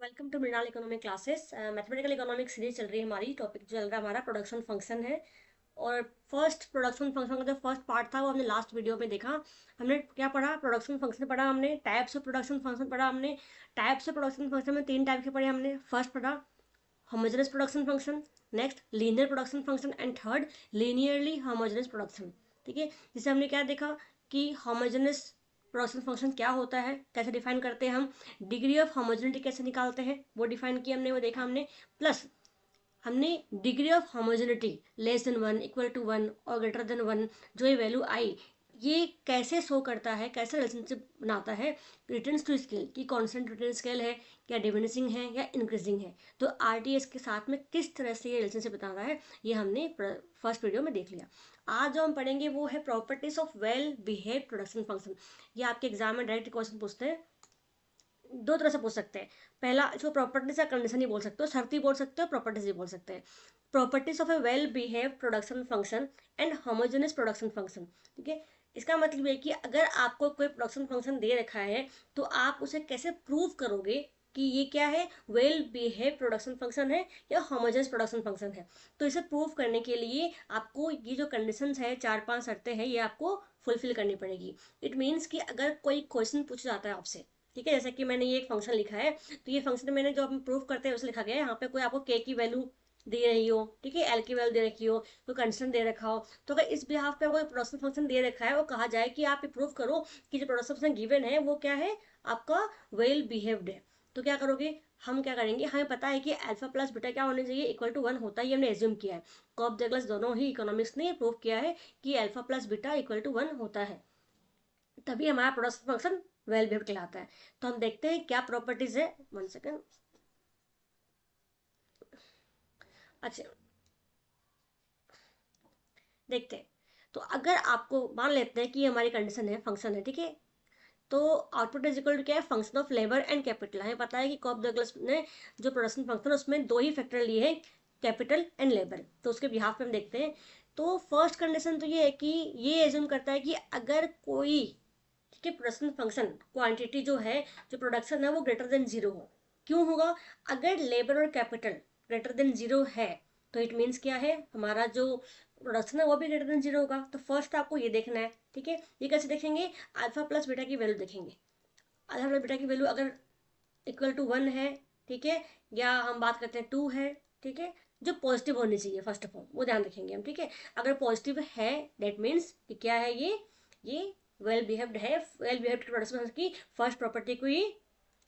Welcome to Mrinal economic classes. Mathematical economics series चल रही है हमारी। टॉपिक चल रहा है हमारा प्रोडक्शन फंक्शन है। और फर्स्ट प्रोडक्शन फंक्शन का जो फर्स्ट पार्ट था वो हमने लास्ट वीडियो में देखा। हमने क्या पढ़ा? प्रोडक्शन फंक्शन पढ़ा हमने, टाइप्स ऑफ प्रोडक्शन फंक्शन पढ़ा हमने। टाइप्स ऑफ प्रोडक्शन फंक्शन में तीन टाइप के पढ़े हमने। फर्स्ट पढ़ा homogeneous production function, next linear production function and third linearly homogeneous production. ठीक है, जिसे हमने क्या देखा कि होमोजेनस प्रोडक्शन फंक्शन क्या होता है, कैसे डिफाइन करते हैं हम, डिग्री ऑफ होमोजेनिटी कैसे निकालते हैं वो डिफाइन किया हमने, वो देखा हमने। प्लस हमने degree of homogeneity less than one, equal to one और ग्रेटर देन वन, जो ये वैल्यू आई, ये कैसे शो करता है, कैसे रिलेशनशिप बनाता है रिटर्न्स टू स्केल, की कॉन्स्टेंट रिटर्न स्केल है या डिमिनिशिंग है या इंक्रीजिंग है। तो आरटीएस के साथ में किस तरह से ये रिलेशनशिप बताता है ये हमने फर्स्ट वीडियो में देख लिया। आज जो हम पढ़ेंगे वो है properties of well behave production function. ये आपके एग्जाम में डायरेक्ट क्वेश्चन पूछते हैं, दो तरह से पूछ सकते हैं। पहला, इसको प्रॉपर्टीज या कंडीशन ही बोल सकते हो, शर्त ही बोल सकते हो, प्रॉपर्टीज ही बोल सकते हैं। Properties of A well behave production function and homogeneous production function. ठीक है, इसका मतलब है कि अगर आपको कोई प्रोडक्शन फंक्शन दे रखा है तो आप उसे कैसे प्रूव करोगे कि ये क्या है, वेल बिहेव प्रोडक्शन फंक्शन है या होमोजेनस प्रोडक्शन फंक्शन है। तो इसे प्रूव करने के लिए आपको ये जो कंडीशंस है, चार पांच शर्तें हैं, ये आपको फुलफिल करनी पड़ेगी। इट मीन्स कि अगर कोई क्वेश्चन पूछा जाता है आपसे, ठीक है, जैसे कि मैंने ये एक फंक्शन लिखा है, तो ये फंक्शन मैंने जो हम प्रूव करते हैं उसे लिखा गया है। यहाँ पे कोई आपको के की वैल्यू दे रही हो, ठीक है, एल की वैल्यू दे रखी हो, कोई कंस्टेंट दे रखा हो, तो अगर इस बिहाफ पे कोई प्रोडक्शन फंक्शन दे रखा है, वो कहा जाए कि आप ये प्रूव करो कि जो प्रोडक्शन फंक्शन गिवन है वो क्या है, आपका वेल बिहेव्ड है। तो क्या करोगे, हम क्या करेंगे, हमें पता है कि अल्फा प्लस बीटा क्या होना चाहिए, इक्वल टू वन होता है, ये हमने एज्यूम किया है। कॉप डगलस दोनों ही इकोनॉमिक्स ने प्रूव किया है कि alpha plus beta equal to one होता है, तभी हमारा प्रोडक्शन फंक्शन वेल बिहेव्ड कहलाता है। तो हम देखते हैं क्या प्रॉपर्टीज है। One second. अच्छा, देखते हैं। तो अगर आपको मान लेते हैं कि ये हमारी कंडीशन है, फंक्शन है, ठीक है, तो आउटपुट इज इक्वल टू क्या है, function of labour and capital. हमें पता है कि कॉप डगलस ने जो प्रोडक्शन फंक्शन उसमें दो ही फैक्टर लिए हैं, कैपिटल एंड लेबर। तो उसके बिहाफ पे हम देखते हैं। तो फर्स्ट कंडीशन तो ये है कि ये एज्यूम करता है कि अगर कोई, ठीक है, प्रोडक्शन फंक्शन क्वांटिटी जो है, जो प्रोडक्शन है वो ग्रेटर देन जीरो हो। क्यों होगा? अगर लेबर और कैपिटल ग्रेटर देन जीरो है तो इट मीन्स क्या है, हमारा जो प्रोडक्शन है वो भी ग्रेटर देन जीरो होगा। तो फर्स्ट आपको ये देखना है, ठीक है। ये कैसे देखेंगे? अल्फा प्लस बीटा की वैल्यू देखेंगे। अल्फा प्लस बीटा की वैल्यू अगर इक्वल टू वन है, ठीक है, या हम बात करते हैं टू है, ठीक है, जो पॉजिटिव होनी चाहिए फर्स्ट ऑफ ऑल वो ध्यान रखेंगे हम, ठीक है। अगर पॉजिटिव है दैट मीन्स कि क्या है, ये वेल बिहेव्ड है, वेल बिहेव्ड प्रोडक्शन की फर्स्ट प्रॉपर्टी को ये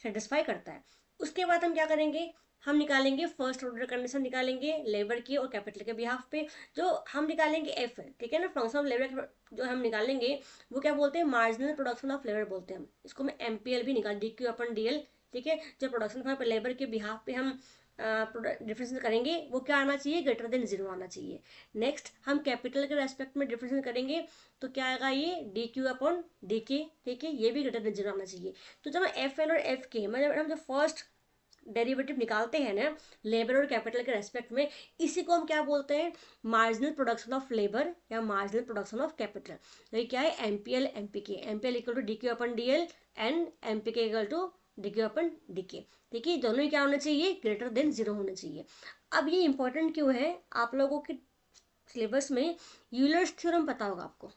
सेटिस्फाई करता है। उसके बाद हम क्या करेंगे, हम निकालेंगे फर्स्ट ऑर्डर कंडीशन, निकालेंगे लेबर की और कैपिटल के बिहाफ पे। जो हम निकालेंगे एफ है, ठीक है ना, फंक्शन ऑफ लेबर जो हम निकालेंगे वो क्या बोलते हैं, मार्जिनल प्रोडक्शन ऑफ लेबर बोलते हैं हम इसको। मैं एमपीएल भी निकाल, डी क्यू अपन डी एल, ठीक है। जो प्रोडक्शन पर लेबर के बिहाफ पे हम डिफरेंस करेंगे वो क्या आना चाहिए, ग्रेटर देन जीरो आना चाहिए। नेक्स्ट हम कैपिटल के रेस्पेक्ट में डिफरेंस करेंगे तो क्या आएगा, ये डी क्यू अपॉन डी के, ठीक है, ये भी ग्रेटर देन जीरो आना चाहिए। तो जब एफ एल और एफ के मतलब हम जो फर्स्ट डेरिवेटिव निकालते हैं ना लेबर और कैपिटल के रेस्पेक्ट में, इसी को हम क्या बोलते हैं, मार्जिनल प्रोडक्शन ऑफ लेबर या मार्जिनल प्रोडक्शन ऑफ कैपिटल। तो ये क्या है, MPL MPK, MPL equal to dQ upon dL and MPK equal to dQ upon dK. ठीक है, दोनों ही क्या होना चाहिए, ग्रेटर देन जीरो होना चाहिए। अब ये इंपॉर्टेंट क्यों है, आप लोगों के सिलेबस में यूलर्स थ्योरम पता होगा आपको।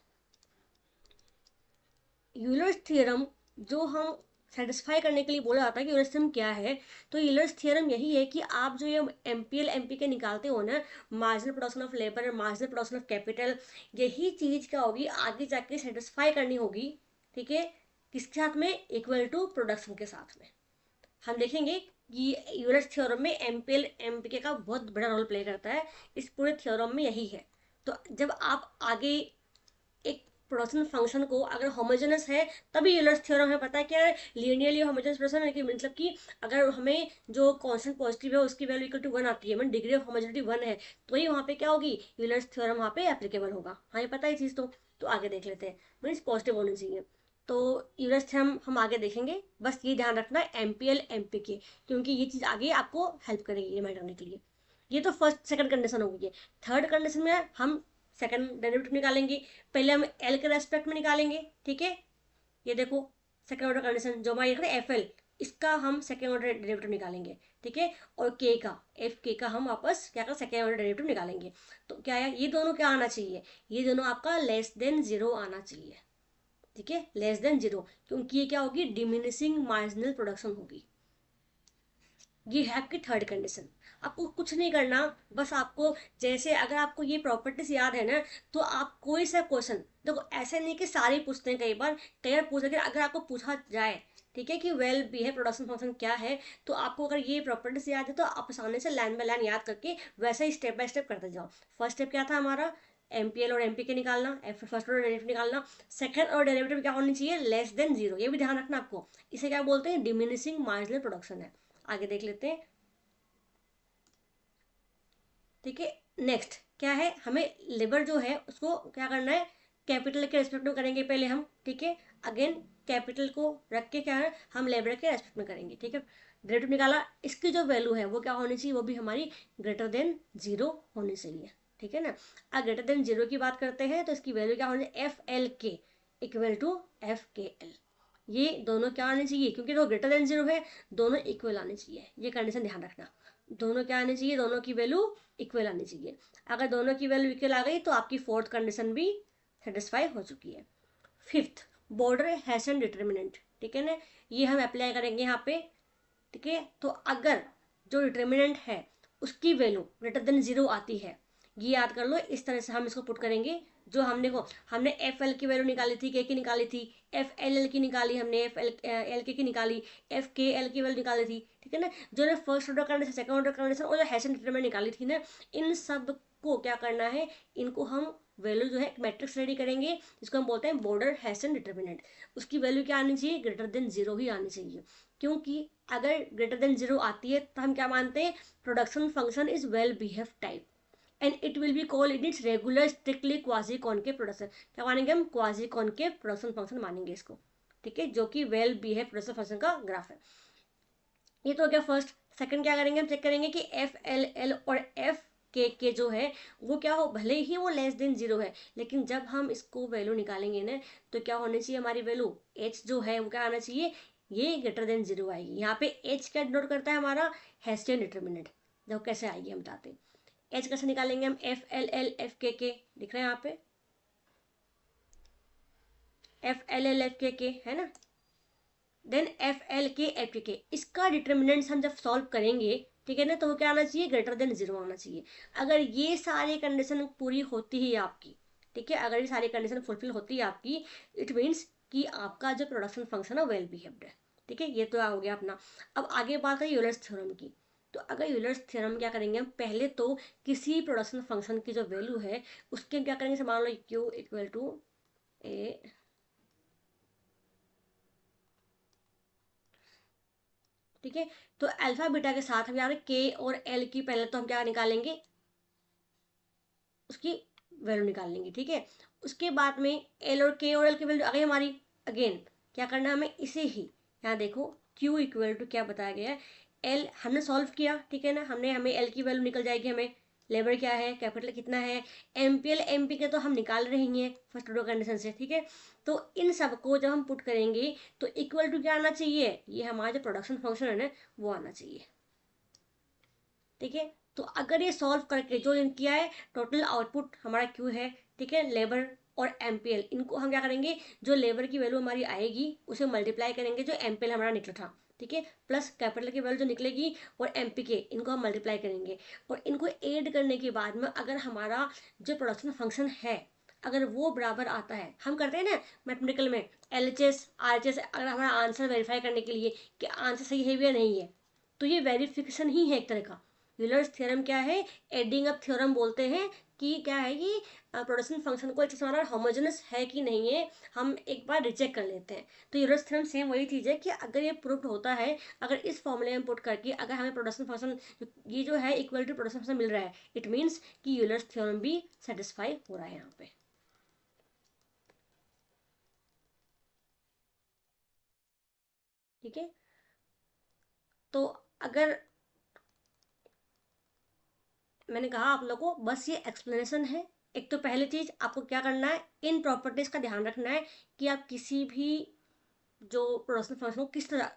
यूलर्स थ्योरम जो हम सेटिस्फाई करने के लिए बोला जाता है कि यूलर्स थ्योरम क्या है, तो यूलर्स थ्योरम यही है कि आप जो ये एमपीएल एमपीके निकालते हो ना, मार्जिनल प्रोडक्शन ऑफ लेबर और मार्जिनल प्रोडक्शन ऑफ कैपिटल, यही चीज क्या होगी, आगे जाके सेटिस्फाई करनी होगी, ठीक है, किसके साथ में, इक्वल टू प्रोडक्शन के साथ में। हम देखेंगे कि यूलर्स थ्योरम में एमपीएल एमपीके का बहुत बड़ा रोल प्ले करता है, इस पूरे थ्योरम में यही है। तो जब आप आगे एक प्रोडक्शन फंक्शन को अगर होमोजेनस है तभी यूलर्स थ्योरम हमें पता है क्या है, लीनियरली होमोजेनस प्रोडक्शन है कि मतलब कि अगर हमें जो कांस्टेंट पॉजिटिव है उसकी वैल्यू इक्वल टू वन आती है, मतलब डिग्री ऑफ होमोजेनिटी वन है, तो ही वहाँ पे क्या होगी, यूलर्स थ्योरम वहाँ पे एप्लीकेबल होगा। हाँ, ये पता है चीज़। तो आगे देख लेते हैं, मीन्स पॉजिटिव होनी चाहिए। तो यूलर्स थ्योरम हम आगे देखेंगे, बस ये ध्यान रखना है एमपीएल एमपीके, क्योंकि ये चीज़ आगे आपको हेल्प करेगी ये मैटर करने के लिए। ये तो फर्स्ट सेकंड कंडीशन हो गई है। थर्ड कंडीशन में हम सेकंड डेरिवेटिव निकालेंगे। पहले हम एल के रेस्पेक्ट में निकालेंगे, ठीक है। ये देखो सेकंड ऑर्डर कंडीशन जो हमारी एफ एल, इसका हम सेकेंड ऑर्डर डेरिवेटिव निकालेंगे, ठीक है। और के का, एफ के का हम वापस क्या कर सेकेंड ऑर्डर डेरिवेटिव निकालेंगे। तो क्या है, ये दोनों क्या आना चाहिए, ये दोनों आपका लेस देन जीरो आना चाहिए, ठीक है, लेस देन जीरो, क्योंकि ये क्या होगी, डिमिनिशिंग मार्जिनल प्रोडक्शन होगी। ये है आपकी थर्ड कंडीशन। आपको कुछ नहीं करना, बस आपको जैसे अगर आपको ये प्रॉपर्टीज याद है ना, तो आप कोई सा क्वेश्चन देखो, ऐसे नहीं कि सारे पूछते हैं, कई बार पूछ, अगर आपको पूछा जाए, ठीक है, कि वेल बिहेव प्रोडक्शन फंक्शन क्या है, तो आपको अगर ये प्रॉपर्टीज याद है तो आप आसानी से लाइन बाय लाइन याद करके वैसे ही स्टेप बाय स्टेप करते जाओ। फर्स्ट स्टेप क्या था हमारा, एमपीएल और एमपीके निकालना, फर्स्ट ऑर्डर डेरिवेटिव निकालना। सेकंड ऑर्डर डेरिवेटिव क्या होनी चाहिए, लेस देन जीरो, ये भी ध्यान रखना आपको। इसे क्या बोलते हैं, डिमिनिशिंग मार्जिनल प्रोडक्शन है। आगे देख लेते हैं, ठीक है। नेक्स्ट क्या है, हमें लेबर जो है उसको क्या करना है, कैपिटल के रेस्पेक्ट में करेंगे पहले हम, ठीक है। अगेन कैपिटल को रख के क्या है, हम लेबर के रेस्पेक्ट में करेंगे, ठीक है। डेरिवेटिव निकाला, इसकी जो वैल्यू है वो क्या होनी चाहिए, वो भी हमारी ग्रेटर देन जीरो होनी चाहिए, ठीक है ना। अब ग्रेटर देन जीरो की बात करते हैं तो इसकी वैल्यू क्या होनी चाहिए, एफ एल के इक्वल टू एफ के एल। ये दोनों क्या आने चाहिए, क्योंकि तो ग्रेटर देन जीरो है, दोनों इक्वल आने चाहिए, ये कंडीशन ध्यान रखना। दोनों क्या आने चाहिए, दोनों की वैल्यू इक्वल आनी चाहिए। अगर दोनों की वैल्यू इक्वल आ गई तो आपकी फोर्थ कंडीशन भी सेटिस्फाई हो चुकी है। फिफ्थ, बॉर्डर हैशन डिटर्मिनेंट, ठीक है ना, ये हम अप्लाई करेंगे यहाँ पे, ठीक है। तो अगर जो डिटर्मिनेंट है उसकी वैल्यू ग्रेटर देन जीरो आती है, ये याद कर लो, इस तरह से हम इसको पुट करेंगे। जो हमने एफ एल की वैल्यू निकाली थी, के की निकाली थी, एफ एल एल की निकाली हमने, एफ एल एल के की निकाली, एफ के एल की वैल्यू निकाली थी, ठीक है ना। जो ने first order condition, second order condition और जो हैशन डिटरमिनेंट निकाली थी ना, इन सब को क्या करना है, इनको हम वैल्यू जो है मैट्रिक्स रेडी करेंगे, जिसको हम बोलते हैं बॉर्डर हैशन डिटरमिनेंट। उसकी वैल्यू क्या आनी चाहिए, ग्रेटर देन जीरो ही आनी चाहिए, क्योंकि अगर ग्रेटर देन जीरो आती है तो हम क्या मानते हैं, production function is well behave type and it will be called in its regular strictly quasi concave production. क्या मानेंगे हम, क्वाजी कॉनकेव प्रोडक्शन फंक्शन मानेंगे इसको, ठीक है, जो कि वेल बिहेव प्रोडक्शन फंक्शन का ग्राफ है। ये तो हो गया फर्स्ट। सेकंड क्या करेंगे, हम चेक करेंगे कि एफ एल एल और एफ के जो है वो क्या हो, भले ही वो लेस देन जीरो है, लेकिन जब हम इसको वैल्यू निकालेंगे ना, तो क्या होनी चाहिए हमारी वैल्यू, एच जो है वो क्या आना चाहिए, ये ग्रेटर देन जीरो आएगी। यहाँ पे एच क्या डिनोट करता है, हमारा हेस्टियन डिटर्मिनेंट। देखो कैसे आएगी हम बताते हैं। एच कैसे निकालेंगे हम, एफ एल एल एफ के दिख रहे हैं यहाँ पे, एफ एल एल एफ के है ना, देन एफ एल के एफ के, इसका डिटर्मिनेंट्स हम जब सॉल्व करेंगे, ठीक है ना, तो वो क्या आना चाहिए, ग्रेटर देन जीरो आना चाहिए। अगर ये सारी कंडीशन पूरी होती ही आपकी, ठीक है, अगर ये सारी कंडीशन फुलफिल होती है आपकी, इट मीन्स कि आपका जो प्रोडक्शन फंक्शन है वेल बिहेव्ड है, ठीक है। ये तो हो गया अपना। अब आगे बात करें यूलर्स थ्योरम की। तो अगर यूलर्स थ्योरम क्या करेंगे हम, पहले तो किसी प्रोडक्शन फंक्शन की जो वैल्यू है उसके क्या करेंगे, मान लो क्यू इक्वल टू ए, ठीक है। तो अल्फा बीटा के साथ हम यहाँ के और एल की पहले तो हम क्या निकालेंगे, उसकी वैल्यू निकाल लेंगे, ठीक है। उसके बाद में एल और एल की वैल्यू आ गई हमारी। अगेन क्या करना है हमें, इसे ही यहाँ देखो क्यू इक्वल टू क्या बताया गया है, एल हमने सॉल्व किया, ठीक है ना, हमें एल की वैल्यू निकल जाएगी, हमें लेबर क्या है, कैपिटल कितना है, एमपीएल एमपी के तो हम निकाल रहे हैं फर्स्ट ऑर्डर कंडीशन से, ठीक है। तो इन सब को जब हम पुट करेंगे तो इक्वल टू क्या आना चाहिए, ये हमारा जो प्रोडक्शन फंक्शन है ना वो आना चाहिए, ठीक है। तो अगर ये सॉल्व करके जो किया है, टोटल आउटपुट हमारा क्यू है, ठीक है, लेबर और एमपीएल, इनको हम क्या करेंगे, जो लेबर की वैल्यू हमारी आएगी उसे मल्टीप्लाई करेंगे जो एमपीएल हमारा निकला था, ठीक है, प्लस कैपिटल की वैल्यू जो निकलेगी और एमपी के, इनको हम मल्टीप्लाई करेंगे। और इनको ऐड करने के बाद में अगर हमारा जो प्रोडक्शन फंक्शन है अगर वो बराबर आता है, हम करते हैं ना मैथमेटिकल में L H S R H S, अगर हमारा आंसर वेरीफाई करने के लिए कि आंसर सही है या नहीं है, तो ये वेरिफिकेशन ही है एक तरह का। यूलर्स थ्योरम क्या है, एडिंग अप थ्योरम बोलते हैं, कि क्या है कि प्रोडक्शन फंक्शन को एक हमारा होमोजेनस है कि नहीं है, हम एक बार रिचेक कर लेते हैं। तो यूलर्स थ्योरम सेम वही चीज़ है कि अगर ये प्रूव्ड होता है, अगर इस फॉर्मूले में पुट करके अगर हमें प्रोडक्शन फंक्शन ये जो है इक्वल टू प्रोडक्शन फंक्शन मिल रहा है, इट मीन्स कि यूलर्स थ्योरम भी सेटिस्फाई हो रहा है यहाँ पे, ठीक है। तो अगर मैंने कहा आप लोगों को बस ये एक्सप्लेनेशन है। एक तो पहली चीज आपको क्या करना है, इन प्रॉपर्टीज का ध्यान रखना है कि आप किसी भी जो प्रोडक्शन फंक्शन को किस तरह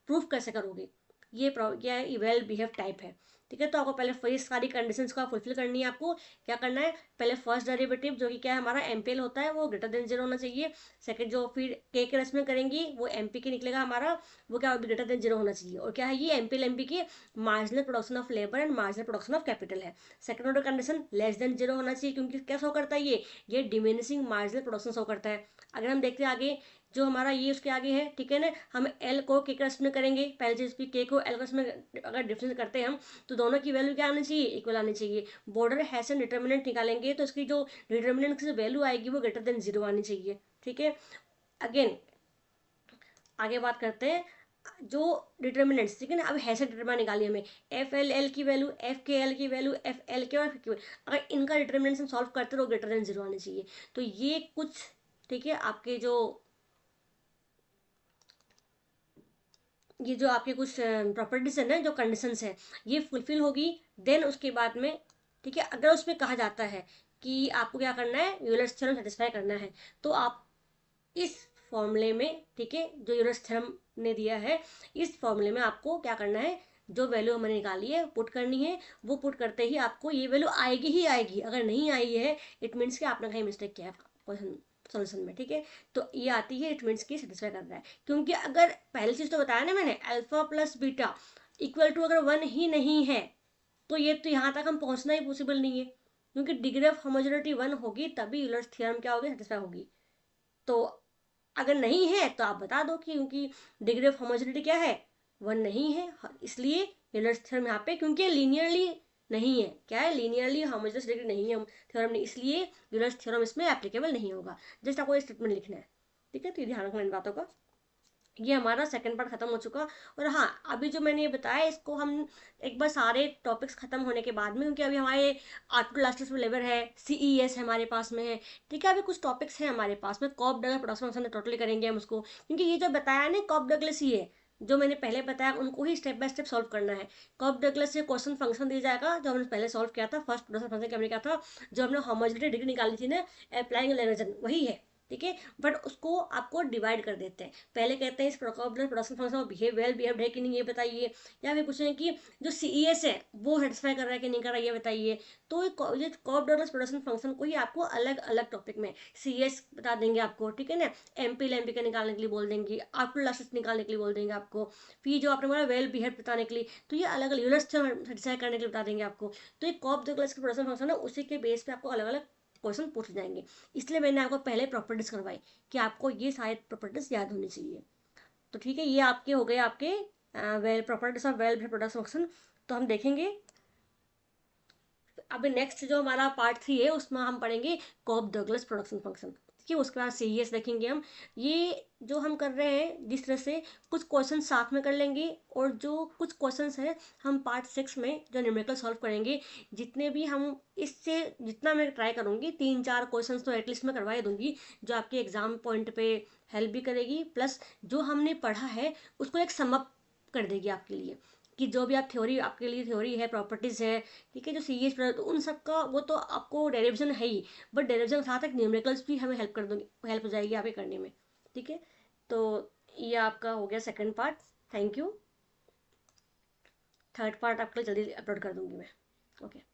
प्रूफ कैसे करोगे, ये वेल बिहेव टाइप है। ठीक है, तो आपको पहले ये सारी कंडीशंस को फुलफिल करनी है। आपको क्या करना है, पहले फर्स्ट डेरिवेटिव जो कि क्या है हमारा एमपीएल होता है वो ग्रेटर देन 0 होना चाहिए। सेकंड जो फिर के रेस्ट में करेंगी वो एमपी के निकलेगा हमारा, वो क्या ग्रेटर देन 0 होना चाहिए। और क्या है ये एमपीएल एमपी की marginal production of labour and marginal production of capital है। Second order condition less than 0 होना चाहिए, क्योंकि क्या शो करता है ये डिमिनिशिंग मार्जिनल प्रोडक्शन शो करता है। अगर हम देखते हैं आगे जो हमारा ये उसके आगे है, ठीक है ना, हम एल को के रेस्ट में करेंगे, पहले चीज भी के को एल रेस्ट में अगर डिफरेंस करते हैं हम, तो दोनों की वैल्यू क्या आनी चाहिए, इक्वल आनी चाहिए। बॉर्डर हैशन डिटर्मिनेंट निकालेंगे तो इसकी जो डिटर्मिनेंट की वैल्यू आएगी वो ग्रेटर देन 0 आनी चाहिए। ठीक है, अगेन आगे बात करते हैं जो डिटर्मिनेंट्स, ठीक है ना। अब हैशन डिटर्मिनेंट निकाली हमें, एफ एल एल की वैल्यू, एफ के एल की वैल्यू, एफ एल के और एफ की वैल्यू, अगर इनका डिटर्मिनेंट्स हम सॉल्व करते तो ग्रेटर देन 0 आनी चाहिए। तो ये कुछ, ठीक है, आपके जो ये जो आपके कुछ प्रॉपर्टीज है ना, जो कंडीशंस है, ये फुलफिल होगी। देन उसके बाद में, ठीक है, अगर उसमें कहा जाता है कि आपको क्या करना है, यूलर्स थ्योरम सेटिस्फाई करना है, तो आप इस फॉर्मूले में, ठीक है, जो यूलर्स थ्योरम ने दिया है, इस फॉर्मूले में आपको क्या करना है, जो वैल्यू हमने निकाली है पुट करनी है। वो पुट करते ही आपको ये वैल्यू आएगी ही आएगी। अगर नहीं आई है इट मीन्स कि आपने कहीं मिस्टेक किया है क्वेश्चन सोल्यूशन में। ठीक है, तो ये आती है, इट मीन्स की सेटिस्फाई कर रहा है। क्योंकि अगर पहली चीज तो बताया ना मैंने, alpha plus beta equal to अगर 1 ही नहीं है तो ये तो यहाँ तक हम पहुंचना ही पॉसिबल नहीं है, क्योंकि डिग्री ऑफ होमोजेनिटी 1 होगी तभी यूलर्स थ्योरम क्या होगी, सेटिस्फाई होगी। तो अगर नहीं है तो आप बता दो कि क्योंकि डिग्री ऑफ होमोजेनिटी क्या है, 1 नहीं है, इसलिए यूलर्स थ्योरम यहाँ पे, क्योंकि लीनियरली नहीं है, क्या है, लीनियरली होमोजेनियस डिग्री नहीं है थ्योरम में, इसलिए यूलर्स थ्योरम इसमें एप्लीकेबल नहीं होगा। जस्ट आपको स्टेटमेंट लिखना है। ठीक है, तो ये ध्यान रखना इन बातों का। ये हमारा सेकंड पार्ट खत्म हो चुका। और हाँ, अभी जो मैंने ये बताया इसको हम एक बार सारे टॉपिक्स खत्म होने के बाद में, क्योंकि अभी हमारे आर्टिकल लास्ट लेवल है, सीईएस हमारे पास में है, ठीक है, अभी कुछ टॉपिक्स हैं हमारे पास में, Cobb Douglas production function totally करेंगे हम उसको, क्योंकि ये जो बताया ना कॉप डगलस ही है, जो मैंने पहले बताया उनको ही स्टेप बाय स्टेप सॉल्व करना है। कॉप डगलस से क्वेश्चन फंक्शन दिया जाएगा जो हमने पहले सॉल्व किया था, फर्स्ट प्रोडक्शन फंक्शन हमने किया था, जो हमने होमोजेनिटी डिग्री निकाली थी ना अप्लाइंग लैग्रेंजन, वही है। ठीक है, बट उसको आपको डिवाइड कर देते हैं। पहले कहते हैं इस production function behave well behaved है कि नहीं ये बताइए, या फिर पूछें कि जो सीईएस है वो सेटिस्फाई कर रहा है कि नहीं कर रहा है ये बताइए। तो ये कॉप डगलस प्रोडक्शन फंक्शन को ही आपको अलग अलग टॉपिक में सीईएस बता देंगे आपको, ठीक है ना, एमपी का निकालने के लिए बोल देंगे, आफ्टर लास्ट निकालने के लिए बोल देंगे आपको, फिर जो आपने बोला वेल बिहेव बताने के लिए, तो ये अलग अलग यूनिट्स सेटिस्फाई करने के लिए बता देंगे आपको। तो ये कॉप डगलस के प्रोडक्शन फंक्शन है, उसी के बेस पे आपको अलग अलग क्वेश्चन पूछ जाएंगे। इसलिए मैंने आपको पहले प्रॉपर्टीज करवाई कि आपको ये सारे प्रॉपर्टीज याद होनी चाहिए। तो ठीक है, ये आपके हो गए आपके well properties of well product function. तो हम देखेंगे अभी नेक्स्ट जो हमारा पार्ट 3 है उसमें हम पढ़ेंगे कॉप डगलस प्रोडक्शन फंक्शन। ठीक है, उसके बाद सीईएस देखेंगे हम। ये जो हम कर रहे हैं जिस तरह से कुछ क्वेश्चन साथ में कर लेंगे, और जो कुछ क्वेश्चंस हैं हम पार्ट 6 में जो न्यूमेरिकल सॉल्व करेंगे, जितने भी हम इससे जितना मैं ट्राई करूँगी 3-4 क्वेश्चंस तो एटलीस्ट मैं करवा दूंगी, जो आपके एग्जाम पॉइंट पे हेल्प भी करेगी, प्लस जो हमने पढ़ा है उसको एक समअप कर देगी आपके लिए, कि जो भी आप थ्योरी आपके लिए थ्योरी है, प्रॉपर्टीज है, ठीक है, जो सीरीज तो उन सब का वो तो आपको डेरिवेशन है ही, बट डेरिवेशन के साथ एक न्यूमेरिकल्स भी हमें हेल्प कर दूंगी, हेल्प हो जाएगी आपके करने में। ठीक है, तो ये आपका हो गया second part. Thank you. Third part आपके लिए जल्दी अपलोड कर दूंगी मैं। ओके।